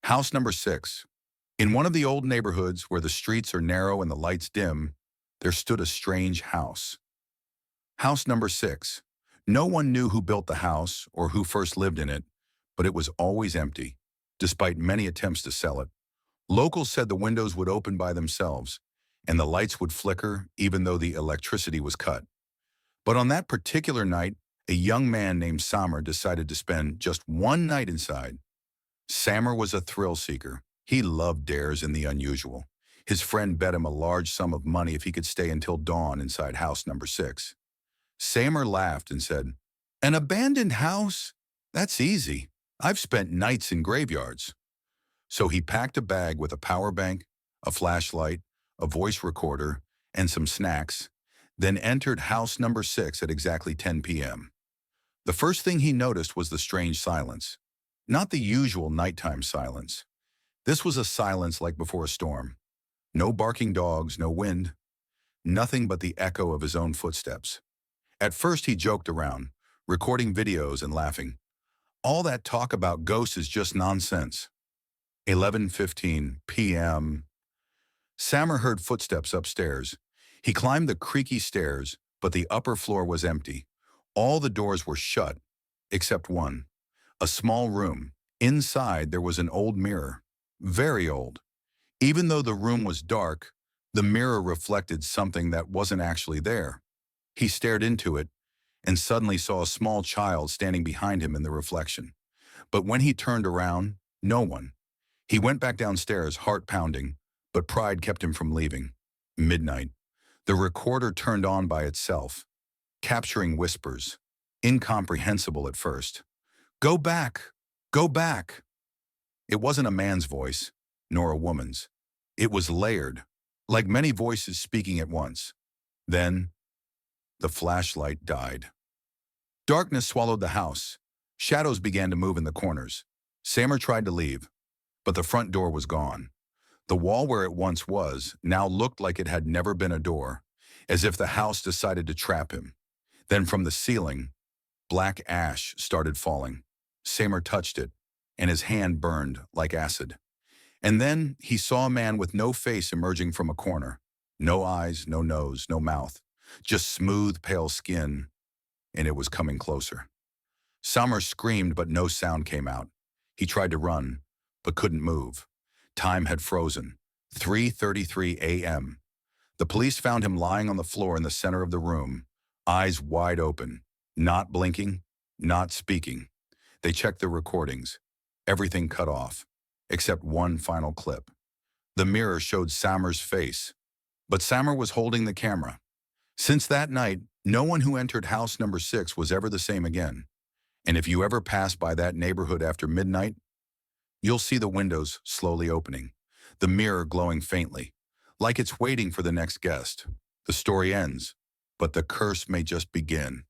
House number 6. In one of the old neighborhoods where the streets are narrow and the lights dim, there stood a strange house. House number 6. No one knew who built the house or who first lived in it, but it was always empty, despite many attempts to sell it. Locals said the windows would open by themselves, and the lights would flicker even though the electricity was cut. But on that particular night, a young man named Samer decided to spend just one night inside. Samer was a thrill seeker. He loved dares and the unusual. His friend bet him a large sum of money if he could stay until dawn inside house number 6. Samer laughed and said, "An abandoned house? That's easy. I've spent nights in graveyards." So he packed a bag with a power bank, a flashlight, a voice recorder, and some snacks, then entered house number 6 at exactly 10 p.m. The first thing he noticed was the strange silence. Not the usual nighttime silence. This was a silence like before a storm. No barking dogs, no wind, nothing but the echo of his own footsteps. At first he joked around, recording videos and laughing. All that talk about ghosts is just nonsense. 11:15 p.m. Samer heard footsteps upstairs. He climbed the creaky stairs, but the upper floor was empty. All the doors were shut, except one. A small room. Inside there was an old mirror. Very old. Even though the room was dark, the mirror reflected something that wasn't actually there. He stared into it and suddenly saw a small child standing behind him in the reflection. But when he turned around, no one. He went back downstairs, heart pounding, but pride kept him from leaving. Midnight. The recorder turned on by itself, capturing whispers, incomprehensible at first. "Go back! Go back!" It wasn't a man's voice, nor a woman's. It was layered, like many voices speaking at once. Then, the flashlight died. Darkness swallowed the house. Shadows began to move in the corners. Samer tried to leave, but the front door was gone. The wall where it once was now looked like it had never been a door, as if the house decided to trap him. Then from the ceiling, black ash started falling. Samer touched it, and his hand burned like acid. And then he saw a man with no face emerging from a corner. No eyes, no nose, no mouth. Just smooth, pale skin, and it was coming closer. Samer screamed, but no sound came out. He tried to run, but couldn't move. Time had frozen. 3:33 a.m. The police found him lying on the floor in the center of the room, eyes wide open, not blinking, not speaking. They checked the recordings. Everything cut off, except one final clip. The mirror showed Samer's face, but Samer was holding the camera. Since that night, no one who entered house number 6 was ever the same again. And if you ever pass by that neighborhood after midnight, you'll see the windows slowly opening, the mirror glowing faintly, like it's waiting for the next guest. The story ends, but the curse may just begin.